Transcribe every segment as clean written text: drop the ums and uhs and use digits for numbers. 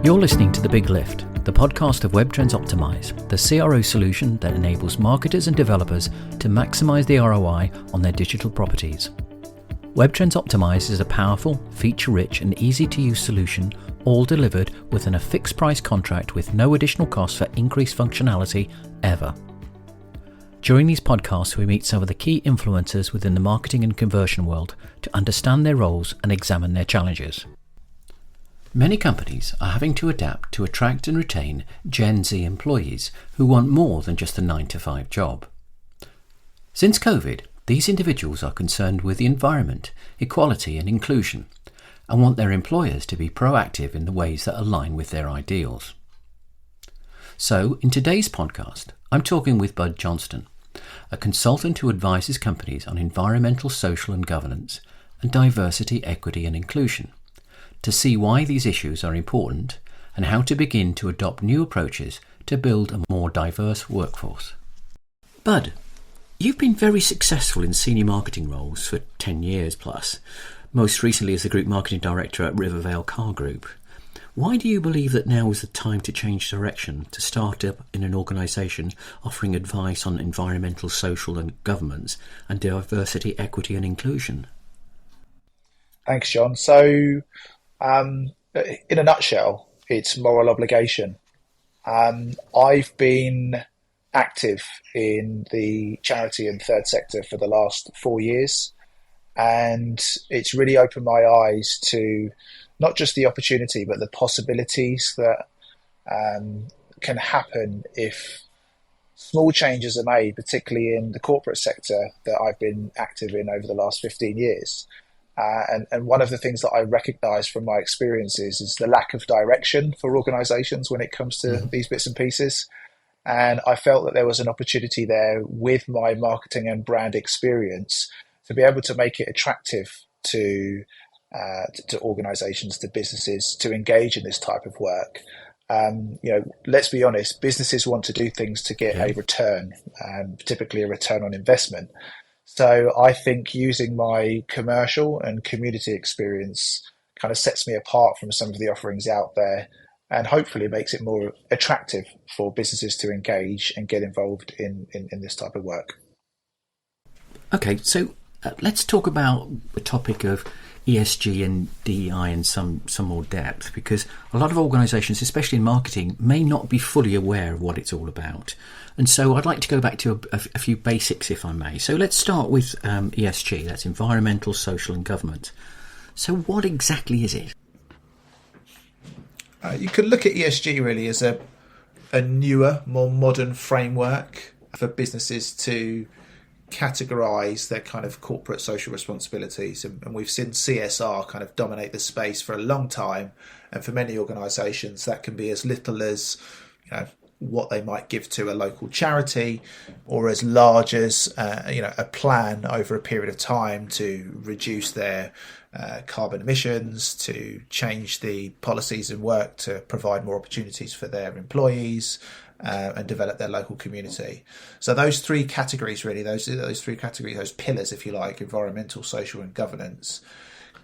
You're listening to The Big Lift, the podcast of Web Trends Optimize, the CRO solution that enables marketers and developers to maximize the ROI on their digital properties. Web Trends Optimize is a powerful, feature-rich and easy-to-use solution, all delivered within a fixed-price contract with no additional cost for increased functionality ever. During these podcasts, we meet some of the key influencers within the marketing and conversion world to understand their roles and examine their challenges. Many companies are having to adapt to attract and retain Gen Z employees who want more than just a 9-to-5 job. Since COVID, these individuals are concerned with the environment, equality and inclusion, and want their employers to be proactive in the ways that align with their ideals. So, in today's podcast, I'm talking with Bud Johnston, a consultant who advises companies on environmental, social and governance, and diversity, equity and inclusion, to see why these issues are important and how to begin to adopt new approaches to build a more diverse workforce. Bud, you've been very successful in senior marketing roles for 10 years plus, most recently as the Group Marketing Director at Rivervale Car Group. Why do you believe that now is the time to change direction, to start up in an organisation offering advice on environmental, social and governance and diversity, equity and inclusion? Thanks, John. So, in a nutshell, it's moral obligation. I've been active in the charity and third sector for the last 4 years, and it's really opened my eyes to not just the opportunity, but the possibilities that can happen if small changes are made, particularly in the corporate sector that I've been active in over the last 15 years. And one of the things that I recognise from my experiences is the lack of direction for organisations when it comes to these bits and pieces. And I felt that there was an opportunity there with my marketing and brand experience to be able to make it attractive to organisations, to businesses, to engage in this type of work. Let's be honest, businesses want to do things to get a return, typically a return on investment. So I think using my commercial and community experience kind of sets me apart from some of the offerings out there, and hopefully makes it more attractive for businesses to engage and get involved in this type of work. Okay, so let's talk about the topic of ESG and DEI in some more depth, because a lot of organisations, especially in marketing, may not be fully aware of what it's all about. And so I'd like to go back to a few basics, if I may. So let's start with ESG, that's environmental, social and government. So what exactly is it? You could look at ESG really as a newer, more modern framework for businesses to categorise their kind of corporate social responsibilities. And we've seen CSR kind of dominate the space for a long time. And for many organisations, that can be as little as, what they might give to a local charity, or as large as a plan over a period of time to reduce their carbon emissions, to change the policies and work to provide more opportunities for their employees, and develop their local community. So those three categories, really, those pillars, if you like, environmental, social and governance,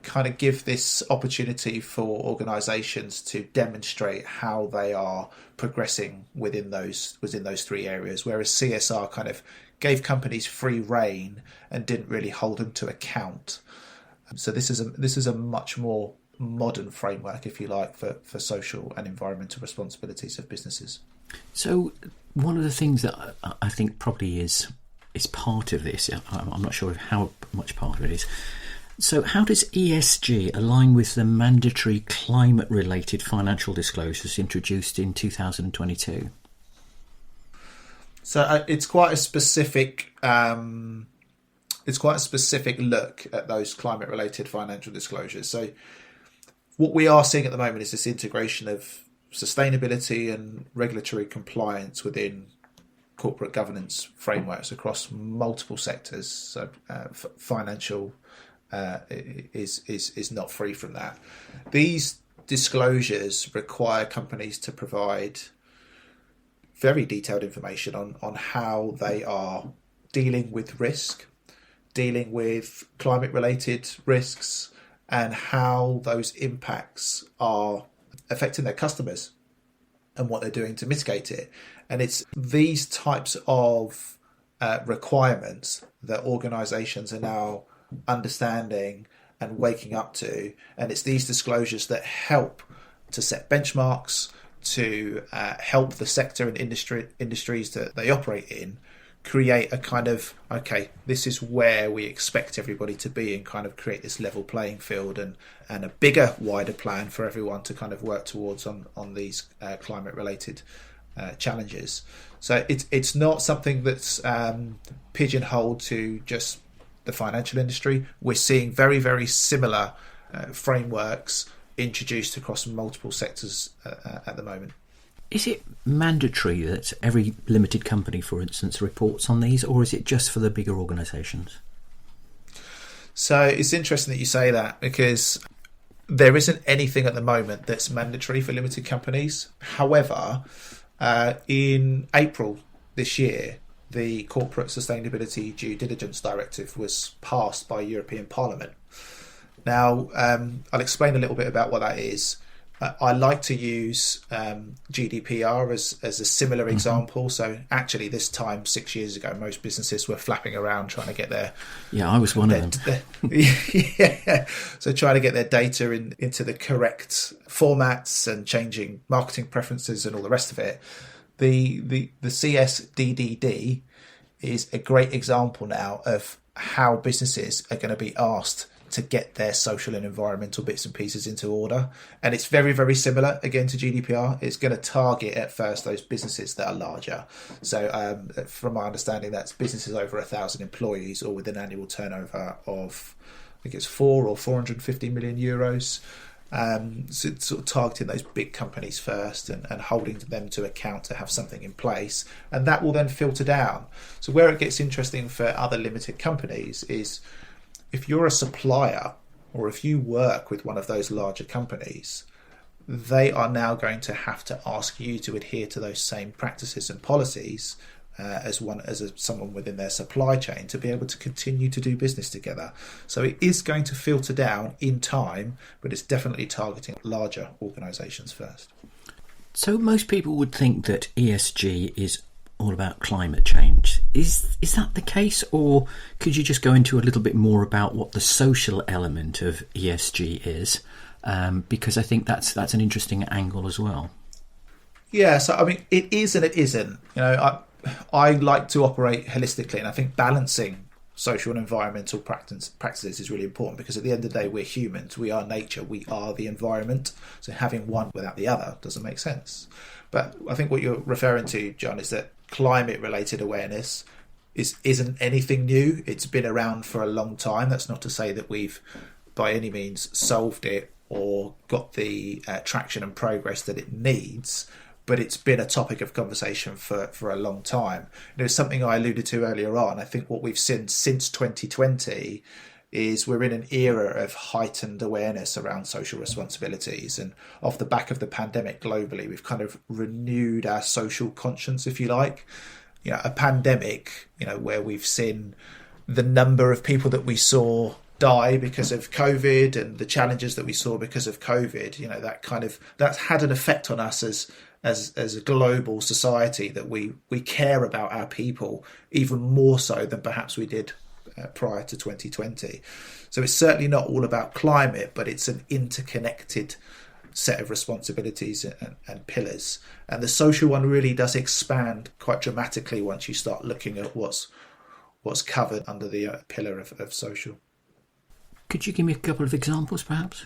kind of give this opportunity for organisations to demonstrate how they are progressing within those three areas, whereas CSR kind of gave companies free rein and didn't really hold them to account. So this is a much more modern framework, if you like, for social and environmental responsibilities of businesses. So one of the things that I think probably is part of this, I'm not sure how much part of it is. So how does ESG align with the mandatory climate-related financial disclosures introduced in 2022? So it's quite a specific look at those climate-related financial disclosures. So what we are seeing at the moment is this integration of sustainability and regulatory compliance within corporate governance frameworks across multiple sectors. So financial is not free from that. These disclosures require companies to provide very detailed information on how they are dealing with risk, dealing with climate-related risks, and how those impacts are affecting their customers and what they're doing to mitigate it. And it's these types of requirements that organizations are now understanding and waking up to. And it's these disclosures that help to set benchmarks, to help the sector and industries that they operate in create a kind of, okay, this is where we expect everybody to be, and kind of create this level playing field and a bigger, wider plan for everyone to kind of work towards on these climate related challenges. So it's not something that's pigeonholed to just the financial industry. We're seeing very, very similar frameworks introduced across multiple sectors at the moment. Is it mandatory that every limited company, for instance, reports on these, or is it just for the bigger organisations? So it's interesting that you say that, because there isn't anything at the moment that's mandatory for limited companies. However, in April this year, the Corporate Sustainability Due Diligence Directive was passed by European Parliament. Now, I'll explain a little bit about what that is. I like to use GDPR as a similar example. So actually this time 6 years ago, most businesses were flapping around trying to get their... Yeah, I was one of them. Yeah. So trying to get their data into the correct formats and changing marketing preferences and all the rest of it. The CSDDD is a great example now of how businesses are going to be asked to get their social and environmental bits and pieces into order. And it's very, very similar, again, to GDPR. It's going to target at first those businesses that are larger. So from my understanding, that's businesses over 1,000 employees or with an annual turnover of, I think it's 450 million euros. So it's sort of targeting those big companies first and holding them to account to have something in place. And that will then filter down. So where it gets interesting for other limited companies is, if you're a supplier or if you work with one of those larger companies, they are now going to have to ask you to adhere to those same practices and policies as someone within their supply chain to be able to continue to do business together. So it is going to filter down in time, but it's definitely targeting larger organisations first. So most people would think that ESG is all about climate change. Is that the case, or could you just go into a little bit more about what the social element of ESG is? Because I think that's an interesting angle as well. Yeah, so I mean, it is and it isn't. You know, I like to operate holistically, and I think balancing social and environmental practices is really important, because at the end of the day, we're humans, we are nature, we are the environment. So having one without the other doesn't make sense. But I think what you're referring to, John, is that climate-related awareness isn't anything new. It's been around for a long time. That's not to say that we've, by any means, solved it or got the traction and progress that it needs, but it's been a topic of conversation for a long time. It was something I alluded to earlier on. I think what we've seen since 2020 is we're in an era of heightened awareness around social responsibilities. And off the back of the pandemic globally, we've kind of renewed our social conscience, if you like. You know, a pandemic, you know, where we've seen the number of people that we saw die because of COVID and the challenges that we saw because of COVID, you know, that's had an effect on us as a global society, that we care about our people even more so than perhaps we did prior to 2020. So it's certainly not all about climate, but it's an interconnected set of responsibilities and pillars. And the social one really does expand quite dramatically once you start looking at what's covered under the pillar of social. Could you give me a couple of examples, perhaps?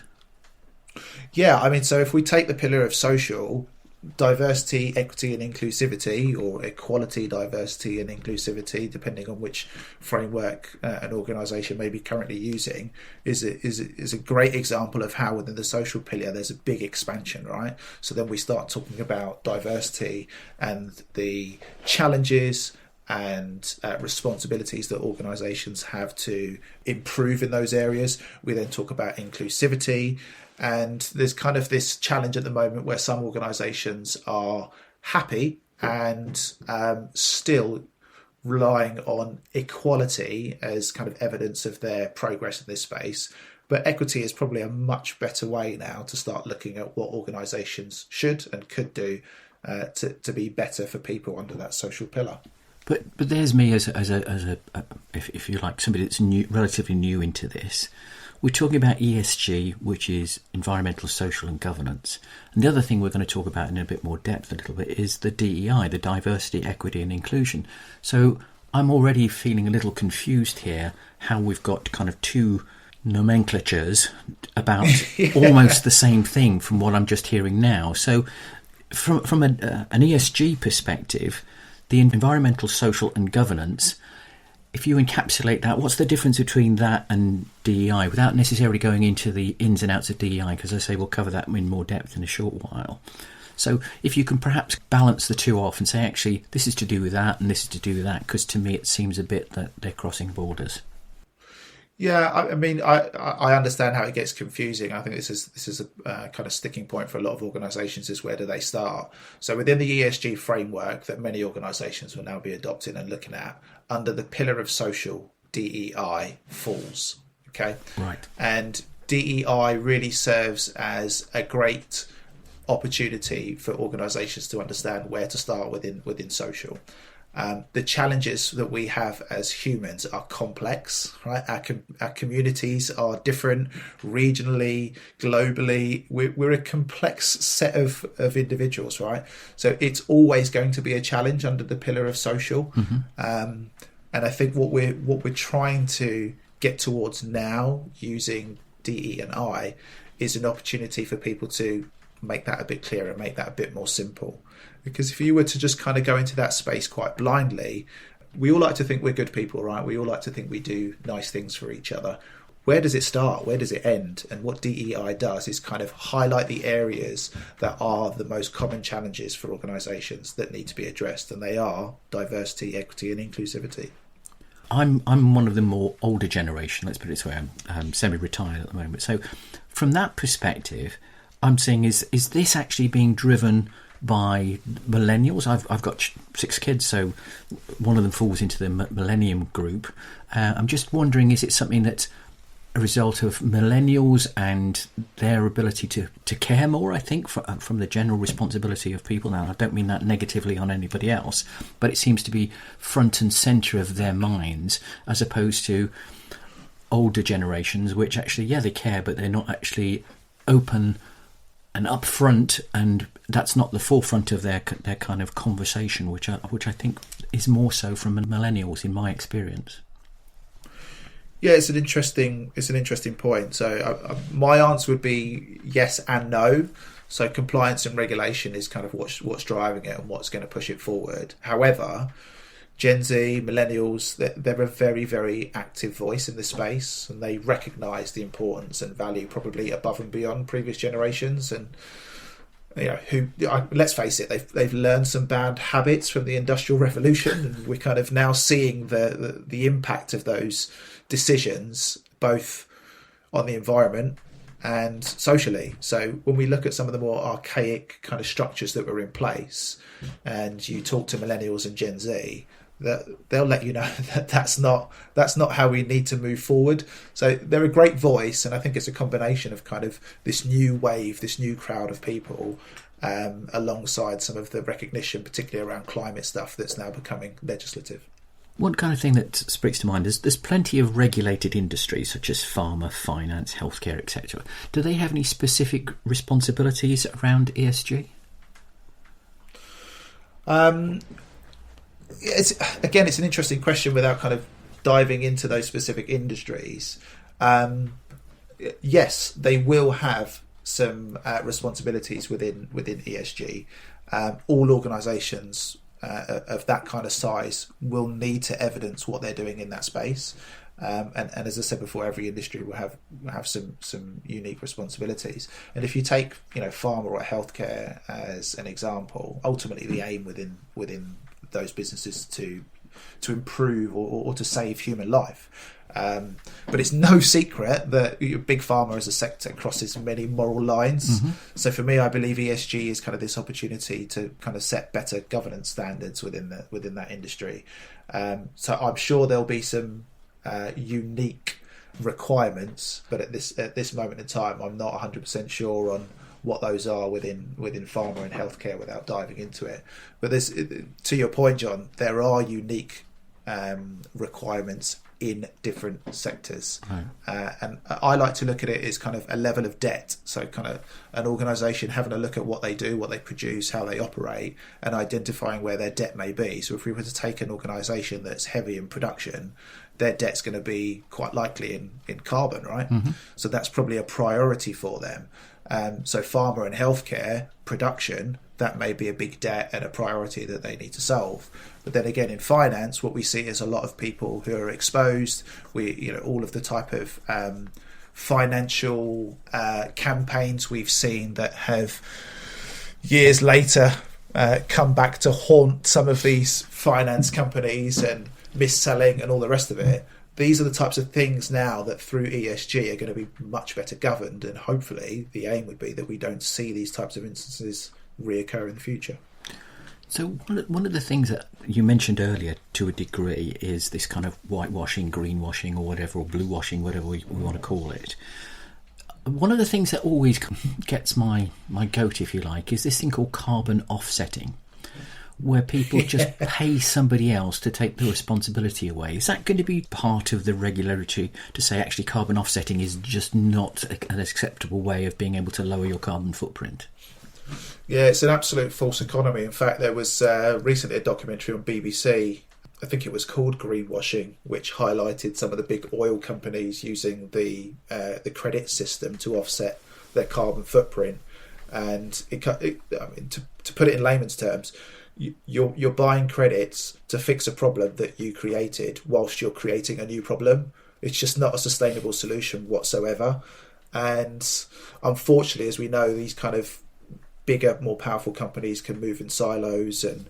Yeah, I mean, so if we take the pillar of social, diversity, equity and inclusivity, or equality, diversity and inclusivity, depending on which framework an organisation may be currently using, is a great example of how within the social pillar there's a big expansion, right? So then we start talking about diversity and the challenges and responsibilities that organisations have to improve in those areas. We then talk about inclusivity. And there's kind of this challenge at the moment where some organisations are happy and still relying on equality as kind of evidence of their progress in this space, But equity is probably a much better way now to start looking at what organisations should and could do to be better for people under that social pillar. But there's me as a if you like, somebody that's relatively new into this. We're talking about ESG, which is environmental, social and governance. And the other thing we're going to talk about in a bit more depth a little bit is the DEI, the diversity, equity and inclusion. So I'm already feeling a little confused here how we've got kind of two nomenclatures about almost the same thing from what I'm just hearing now. So from an ESG perspective, the environmental, social and governance, if you encapsulate that, what's the difference between that and DEI without necessarily going into the ins and outs of DEI? Because I say we'll cover that in more depth in a short while. So if you can perhaps balance the two off and say, actually, this is to do with that and this is to do with that, because to me it seems a bit that they're crossing borders. Yeah, I mean, I understand how it gets confusing. I think this is a kind of sticking point for a lot of organisations is where do they start? So within the ESG framework that many organisations will now be adopting and looking at, under the pillar of social, DEI falls. Okay, right. And DEI really serves as a great opportunity for organisations to understand where to start within social. The challenges that we have as humans are complex, right? Our communities are different regionally, globally. We're a complex set of individuals, right? So it's always going to be a challenge under the pillar of social. Mm-hmm. And I think what we're trying to get towards now using DE and I is an opportunity for people to make that a bit clearer, make that a bit more simple. Because if you were to just kind of go into that space quite blindly, we all like to think we're good people, right? We all like to think we do nice things for each other. Where does it start? Where does it end? And what DEI does is kind of highlight the areas that are the most common challenges for organisations that need to be addressed. And they are diversity, equity and inclusivity. I'm one of the more older generation, let's put it this way. I'm semi-retired at the moment. So from that perspective, I'm saying is this actually being driven by millennials? I've got 6 kids, so one of them falls into the millennium group. I'm just wondering, is it something that's a result of millennials and their ability to care more, I think, from the general responsibility of people? Now, I don't mean that negatively on anybody else, but it seems to be front and centre of their minds, as opposed to older generations, which actually, yeah, they care, but they're not actually open and upfront, and that's not the forefront of their kind of conversation, which I think is more so from millennials in my experience. Yeah, it's an interesting point. So my answer would be yes and no. So compliance and regulation is kind of what's driving it and what's going to push it forward. However, Gen Z, millennials, they're a very, very active voice in this space, and they recognise the importance and value probably above and beyond previous generations. And let's face it, they've learned some bad habits from the Industrial Revolution, and we're kind of now seeing the impact of those decisions both on the environment and socially. So when we look at some of the more archaic kind of structures that were in place, and you talk to millennials and Gen Z, that they'll let you know that that's not how we need to move forward. So they're a great voice, and I think it's a combination of kind of this new wave, this new crowd of people, alongside some of the recognition, particularly around climate stuff, that's now becoming legislative. One kind of thing that springs to mind is there's plenty of regulated industries such as pharma, finance, healthcare, etc. Do they have any specific responsibilities around ESG? It's an interesting question without kind of diving into those specific industries. Yes, they will have some responsibilities within ESG. All organisations of that kind of size will need to evidence what they're doing in that space. And as I said before, every industry will have some unique responsibilities. And if you take pharma or healthcare as an example, ultimately the aim within those businesses to improve or to save human life. But it's no secret that big pharma as a sector crosses many moral lines. Mm-hmm. So for me, I believe ESG is kind of this opportunity to kind of set better governance standards within that industry. So I'm sure there'll be some unique requirements, but at this moment in time, I'm not 100% sure on what those are within pharma and healthcare without diving into it. But there's, to your point, John, there are unique requirements in different sectors, right. And I like to look at it as kind of a level of debt. So kind of an organisation having a look at what they do, what they produce, how they operate, and identifying where their debt may be. So if we were to take an organisation that's heavy in production, their debt's going to be quite likely in carbon, right? Mm-hmm. So that's probably a priority for them. So pharma and healthcare production, that may be a big debt and a priority that they need to solve. But then again, in finance, what we see is a lot of people who are exposed. All of the type of financial campaigns we've seen that have years later come back to haunt some of these finance companies and mis-selling and all the rest of it. These are the types of things now that through ESG are going to be much better governed, and hopefully the aim would be that we don't see these types of instances reoccur in the future. So one of the things that you mentioned earlier to a degree is this kind of whitewashing, greenwashing or whatever, or blue washing, whatever we want to call it. One of the things that always gets my goat, if you like, is this thing called carbon offsetting, where people just pay somebody else to take the responsibility away. Is that going to be part of the regulatory to say actually carbon offsetting is just not an acceptable way of being able to lower your carbon footprint? Yeah, it's an absolute false economy. In fact, there was recently a documentary on BBC, I think it was called Greenwashing, which highlighted some of the big oil companies using the credit system to offset their carbon footprint. And to put it in layman's terms, you're buying credits to fix a problem that you created whilst you're creating a new problem. It's just not a sustainable solution whatsoever. And unfortunately, as we know, these kind of bigger, more powerful companies can move in silos, and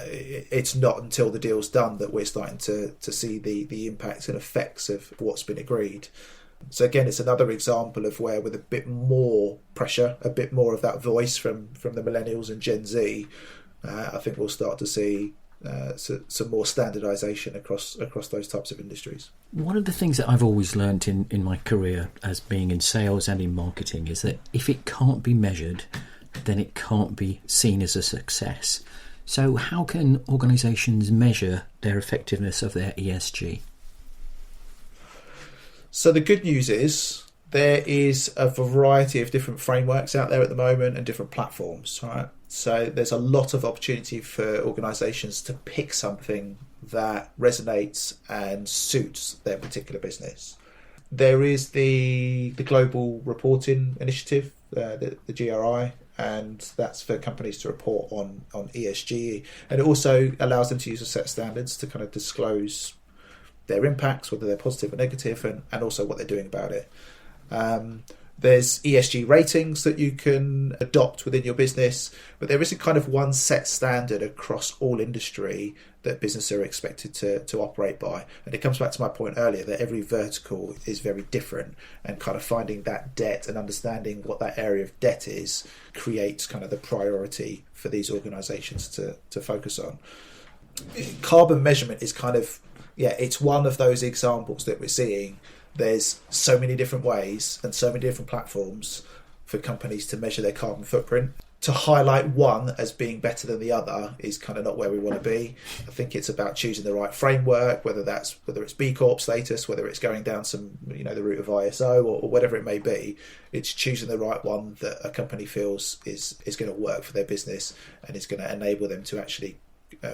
it's not until the deal's done that we're starting to see the impacts and effects of what's been agreed. So again, it's another example of where, with a bit more pressure, a bit more of that voice from the Millennials and Gen Z, I think we'll start to see some more standardisation across those types of industries. One of the things that I've always learnt in my career as being in sales and in marketing is that if it can't be measured, then it can't be seen as a success. So how can organisations measure their effectiveness of their ESG? So the good news is there is a variety of different frameworks out there at the moment and different platforms, right? So there's a lot of opportunity for organisations to pick something that resonates and suits their particular business. There is the Global Reporting Initiative, the GRI, and that's for companies to report on ESG, and it also allows them to use a set of standards to kind of disclose their impacts, whether they're positive or negative, and also what they're doing about it. There's ESG ratings that you can adopt within your business, but there isn't kind of one set standard across all industry that businesses are expected to operate by. And it comes back to my point earlier that every vertical is very different, and kind of finding that debt and understanding what that area of debt is creates kind of the priority for these organisations to focus on. Carbon measurement is kind of, it's one of those examples that we're seeing. There's so many different ways and so many different platforms for companies to measure their carbon footprint. To highlight one as being better than the other is kind of not where we want to be. I think it's about choosing the right framework, whether it's B Corp status, whether it's going down some, the route of ISO or whatever it may be. It's choosing the right one that a company feels is going to work for their business and is going to enable them to actually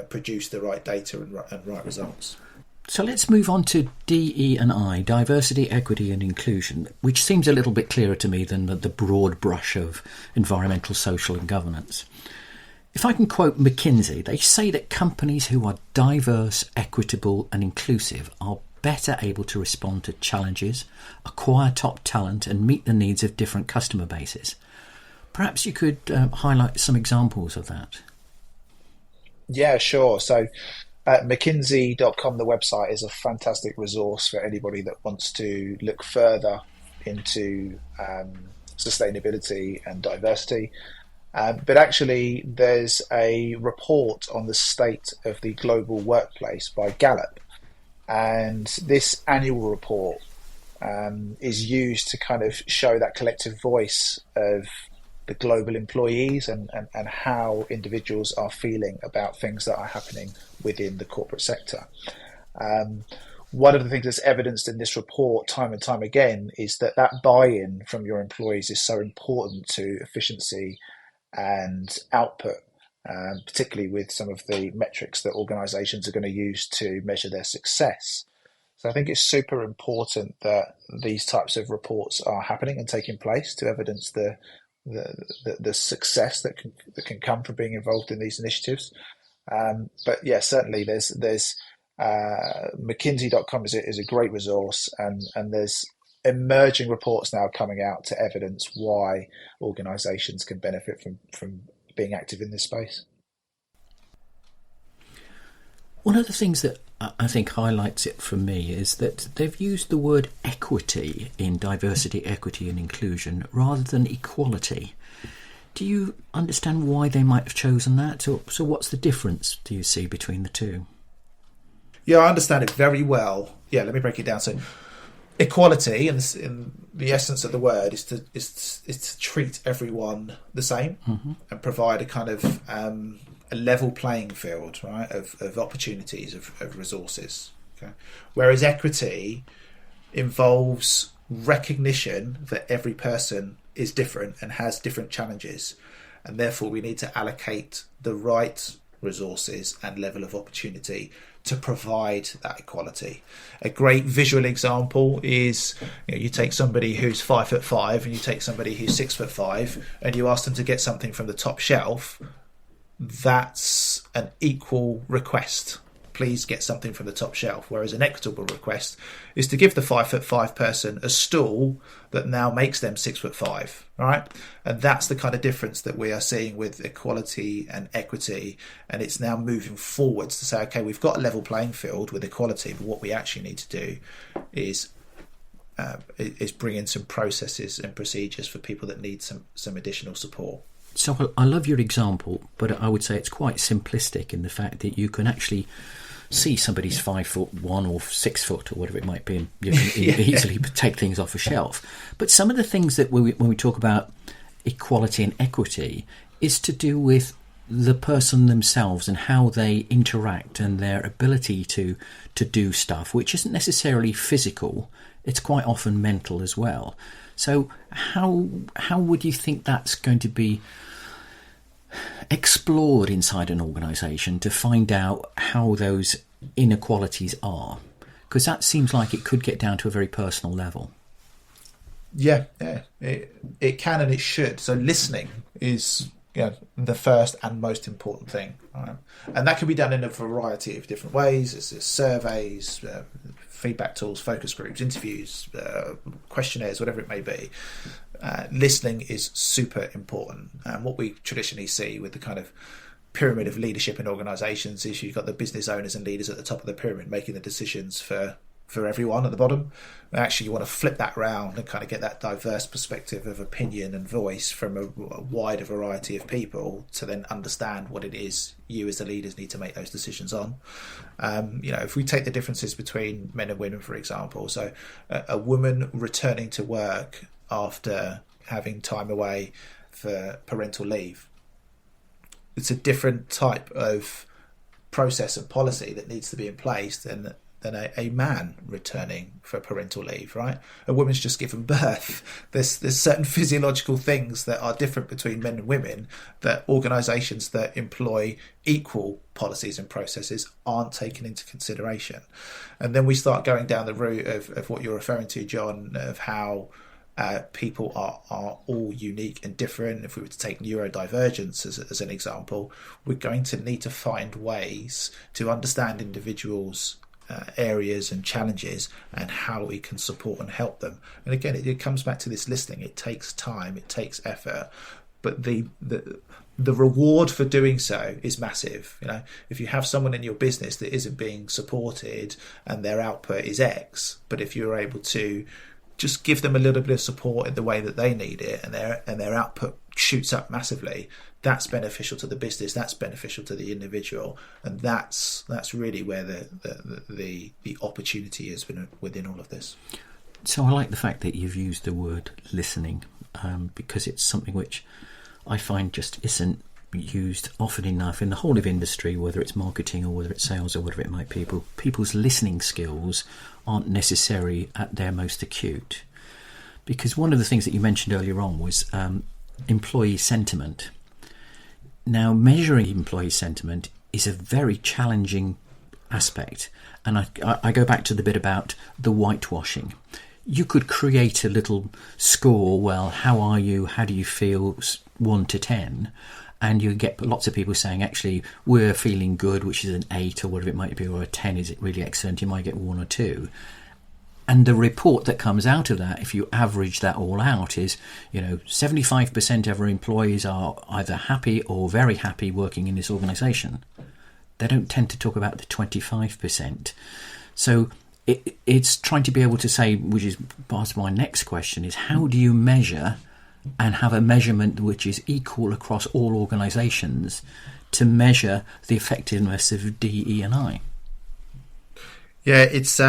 produce the right data and right results. So let's move on to DE&I, diversity, equity and inclusion, which seems a little bit clearer to me than the broad brush of environmental, social and governance. If I can quote McKinsey, they say that companies who are diverse, equitable and inclusive are better able to respond to challenges, acquire top talent and meet the needs of different customer bases. Perhaps you could highlight some examples of that. Yeah, sure. So McKinsey.com, the website, is a fantastic resource for anybody that wants to look further into sustainability and diversity. But actually, there's a report on the state of the global workplace by Gallup. And this annual report is used to kind of show that collective voice of the global employees and how individuals are feeling about things that are happening within the corporate sector. One of the things that's evidenced in this report time and time again is that buy-in from your employees is so important to efficiency and output, particularly with some of the metrics that organisations are going to use to measure their success. So I think it's super important that these types of reports are happening and taking place to evidence the success that can come from being involved in these initiatives. But yeah, certainly there's McKinsey.com is a great resource, and there's emerging reports now coming out to evidence why organisations can benefit from being active in this space. One of the things that I think highlights it for me is that they've used the word equity in diversity, equity and inclusion rather than equality. Do you understand why they might have chosen that? So what's the difference, do you see, between the two? Yeah, I understand it very well. Yeah, let me break it down. So equality, in the essence of the word, is to treat everyone the same, mm-hmm. and provide a kind of a level playing field, right, of opportunities, of resources. Okay? Whereas equity involves recognition that every person is different and has different challenges, and therefore we need to allocate the right resources and level of opportunity to provide that equality. A great visual example is, you take somebody who's 5'5" and you take somebody who's 6'5", and you ask them to get something from the top shelf. That's an equal request. Please get something from the top shelf. Whereas an equitable request is to give the 5'5" person a stool that now makes them 6'5", right? And that's the kind of difference that we are seeing with equality and equity. And it's now moving forwards to say, okay, we've got a level playing field with equality, but what we actually need to do is bring in some processes and procedures for people that need some additional support. So I love your example, but I would say it's quite simplistic in the fact that you can actually see somebody's 5'1" or 6 foot or whatever it might be, and you can easily take things off a shelf. But some of the things that when we talk about equality and equity is to do with the person themselves and how they interact and their ability to do stuff, which isn't necessarily physical. It's quite often mental as well. So how would you think that's going to be explored inside an organisation to find out how those inequalities are? Because that seems like it could get down to a very personal level. Yeah, it can and it should. So listening is the first and most important thing, right? And that can be done in a variety of different ways. It's surveys, feedback tools, focus groups, interviews, questionnaires, whatever it may be. Listening is super important. And what we traditionally see with the kind of pyramid of leadership in organisations is you've got the business owners and leaders at the top of the pyramid making the decisions for everyone at the bottom. And actually you want to flip that round and kind of get that diverse perspective of opinion and voice from a wider variety of people to then understand what it is you as the leaders need to make those decisions on. If we take the differences between men and women, for example, so a woman returning to work after having time away for parental leave, it's a different type of process and policy that needs to be in place than a man returning for parental leave, right? A woman's just given birth. There's certain physiological things that are different between men and women that organisations that employ equal policies and processes aren't taken into consideration. And then we start going down the route of what you're referring to, John, of how people are all unique and different. If we were to take neurodivergence as an example, we're going to need to find ways to understand individuals' areas and challenges and how we can support and help them. And again, it comes back to this listening. It takes time, it takes effort, but the reward for doing so is massive. If you have someone in your business that isn't being supported and their output is X, but if you're able to just give them a little bit of support in the way that they need it, and their output shoots up massively, that's beneficial to the business, that's beneficial to the individual, and that's really where the opportunity is within all of this. So I like the fact that you've used the word listening, because it's something which I find just isn't used often enough in the whole of industry, whether it's marketing or whether it's sales or whatever it might be. People's listening skills aren't necessarily at their most acute. Because one of the things that you mentioned earlier on was employee sentiment. Now, measuring employee sentiment is a very challenging aspect. And I go back to the bit about the whitewashing. You could create a little score, well, how are you, how do you feel, 1 to 10, and you get lots of people saying, actually, we're feeling good, which is an 8 or whatever it might be, or a 10, is it really excellent? You might get 1 or 2. And the report that comes out of that, if you average that all out, is, 75% of our employees are either happy or very happy working in this organisation. They don't tend to talk about the 25%. So it's trying to be able to say, which is part of my next question, is how do you measure and have a measurement which is equal across all organisations to measure the effectiveness of DE&I? Yeah, it's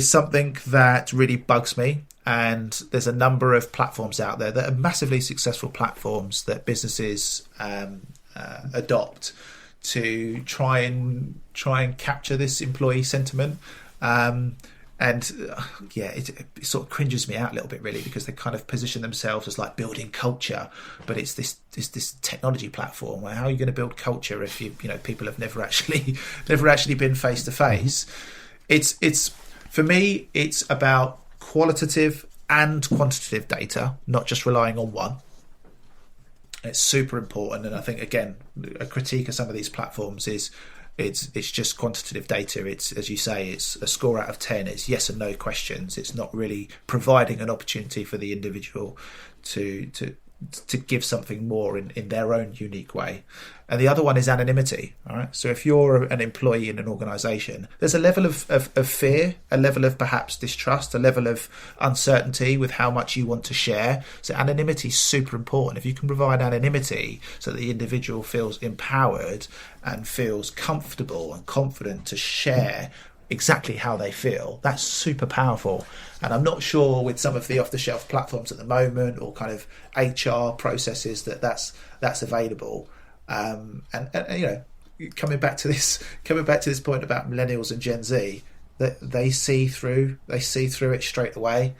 something that really bugs me, and there's a number of platforms out there that are massively successful platforms that businesses adopt to try and capture this employee sentiment. It sort of cringes me out a little bit, really, because they kind of position themselves as like building culture, but it's this technology platform. Where how are you going to build culture if people have never actually been face to face? It's for me, it's about qualitative and quantitative data, not just relying on one. It's super important, and I think again, a critique of some of these platforms is it's just quantitative data. It's, as you say, it's a score out of 10. It's yes and no questions. It's not really providing an opportunity for the individual to give something more in their own unique way. And the other one is anonymity. All right. So if you're an employee in an organisation, there's a level of fear, a level of perhaps distrust, a level of uncertainty with how much you want to share. So anonymity is super important. If you can provide anonymity so that the individual feels empowered and feels comfortable and confident to share exactly how they feel, that's super powerful. And I'm not sure with some of the off-the-shelf platforms at the moment, or kind of HR processes, that's available. And coming back to this point about millennials and Gen Z, that they see through it straight away.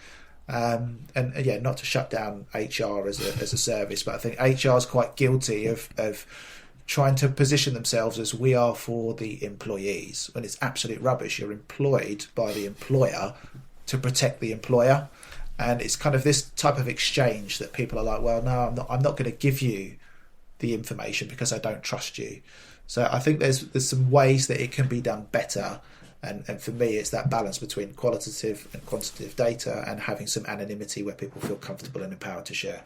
Not to shut down HR as a service, but I think HR is quite guilty of trying to position themselves as we are for the employees, when it's absolute rubbish. You're employed by the employer to protect the employer, and it's kind of this type of exchange that people are like, well, no, I'm not going to give you the information because I don't trust you. So I think there's some ways that it can be done better, and for me it's that balance between qualitative and quantitative data and having some anonymity where people feel comfortable and empowered to share.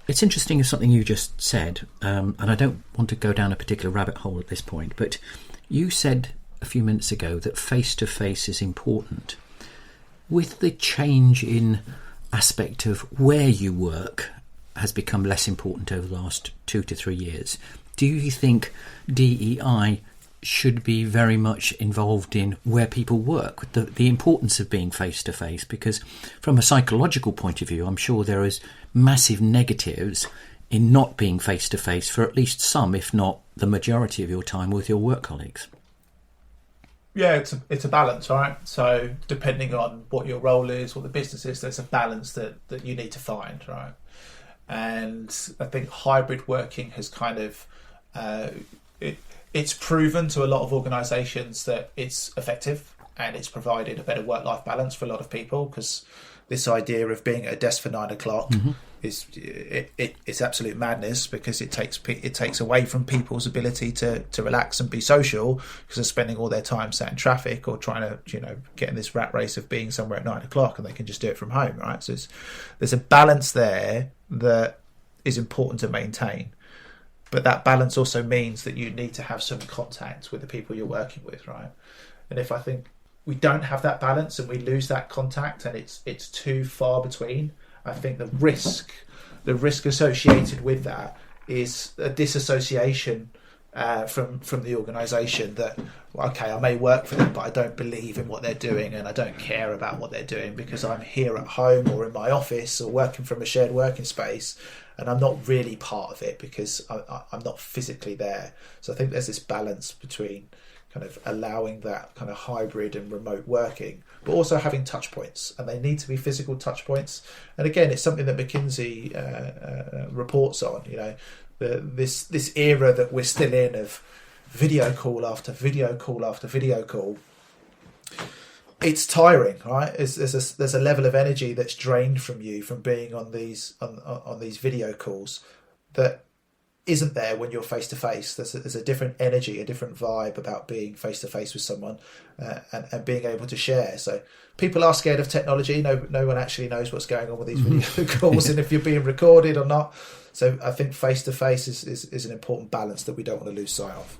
It's interesting as something you just said, and I don't want to go down a particular rabbit hole at this point, but you said a few minutes ago that face-to-face is important. With the change in aspect of where you work has become less important over the last 2 to 3 years, do you think DEI should be very much involved in where people work, the importance of being face-to-face? Because from a psychological point of view, I'm sure there is massive negatives in not being face-to-face for at least some, if not the majority of your time with your work colleagues. Yeah, it's a balance, right? So depending on what your role is, what the business is, there's a balance that you need to find, right? And I think hybrid working has kind of it's proven to a lot of organisations that it's effective, and it's provided a better work-life balance for a lot of people, because this idea of being at a desk for 9 o'clock it's absolute madness, because it takes away from people's ability to relax and be social, because they're spending all their time sat in traffic or trying to get in this rat race of being somewhere at 9 o'clock, and they can just do it from home, right? So there's a balance there that is important to maintain. But that balance also means that you need to have some contact with the people you're working with, right? And if I think we don't have that balance and we lose that contact and it's too far between, I think the risk associated with that is a disassociation from the organisation that, okay, I may work for them, but I don't believe in what they're doing and I don't care about what they're doing because I'm here at home or in my office or working from a shared working space, and I'm not really part of it because I'm not physically there. So I think there's this balance between kind of allowing that kind of hybrid and remote working, but also having touch points, and they need to be physical touch points. And again, it's something that McKinsey reports on, this era that we're still in of video call after video call after video call. It's tiring, right? There's a level of energy that's drained from you from being on these video calls that isn't there when you're face to face. There's a different energy, a different vibe about being face to face with someone and being able to share. So people are scared of technology. No one actually knows what's going on with these video calls and if you're being recorded or not. So I think face to face is an important balance that we don't want to lose sight of.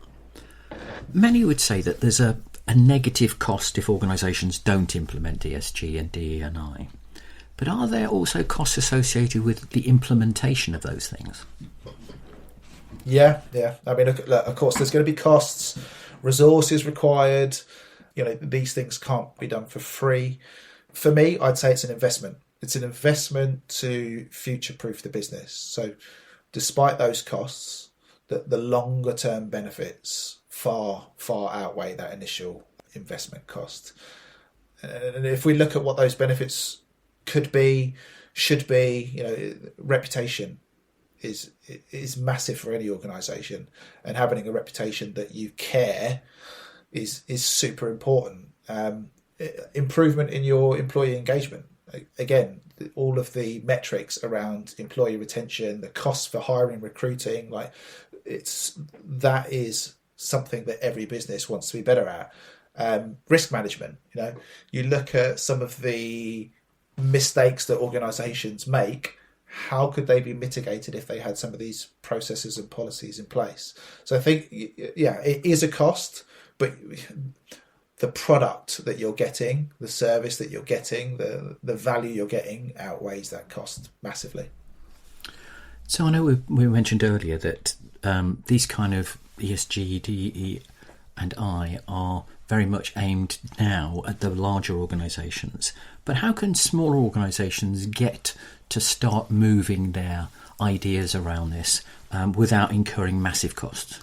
Many would say that there's a negative cost if organisations don't implement ESG and DEI. But are there also costs associated with the implementation of those things? Yeah. I mean, look, of course, there's going to be costs, resources required. These things can't be done for free. For me, I'd say it's an investment. It's an investment to future-proof the business. So despite those costs, the longer-term benefits far outweigh that initial investment cost. And if we look at what those benefits could be, should be, reputation is massive for any organisation, and having a reputation that you care is super important. Improvement in your employee engagement. Again, all of the metrics around employee retention, the costs for hiring, recruiting, that is something that every business wants to be better at. Risk management. You look at some of the mistakes that organisations make. How could they be mitigated if they had some of these processes and policies in place? So I think, it is a cost, but the product that you're getting, the service that you're getting, the value you're getting outweighs that cost massively. So I know we mentioned earlier that these kind of ESG, DE and I are very much aimed now at the larger organisations. But how can smaller organisations get to start moving their ideas around this without incurring massive costs?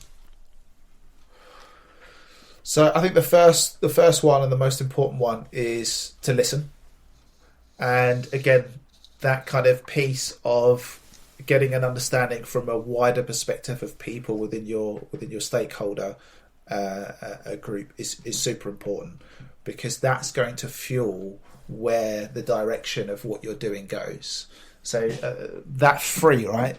So I think the first one and the most important one is to listen. And again, that kind of piece of getting an understanding from a wider perspective of people within your stakeholder group is super important, because that's going to fuel where the direction of what you're doing goes. So that's free, right?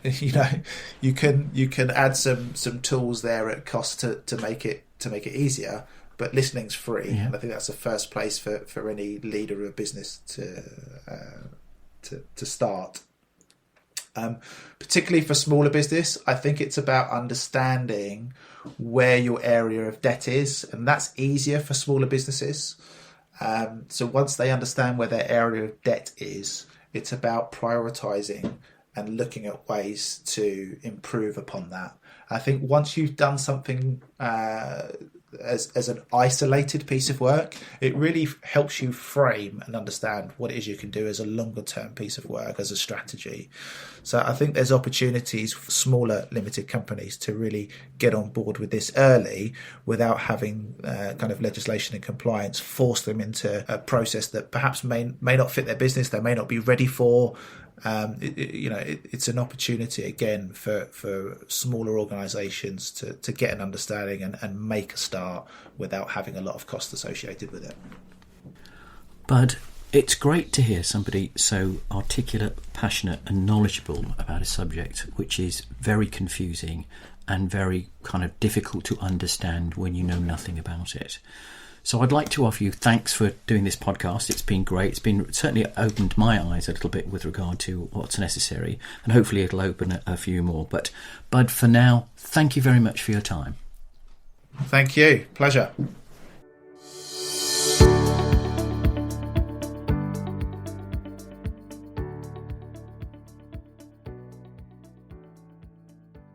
You can add some tools there at cost to make it easier, but listening's free. Yeah. And I think that's the first place for any leader of business to start. Particularly for smaller business, I think it's about understanding where your area of debt is, and that's easier for smaller businesses. So once they understand where their area of debt is, it's about prioritising and looking at ways to improve upon that. I think once you've done something as an isolated piece of work, it really helps you frame and understand what it is you can do as a longer term piece of work, as a strategy. So I think there's opportunities for smaller limited companies to really get on board with this early without having kind of legislation and compliance force them into a process that perhaps may not fit their business, they may not be ready for. It's an opportunity again for smaller organisations to get an understanding and make a start without having a lot of cost associated with it. Bud, it's great to hear somebody so articulate, passionate and knowledgeable about a subject which is very confusing and very kind of difficult to understand when you know nothing about it. So I'd like to offer you thanks for doing this podcast. It's been great. It's been certainly opened my eyes a little bit with regard to what's necessary, and hopefully it'll open a few more. But Bud, for now, thank you very much for your time. Thank you. Pleasure.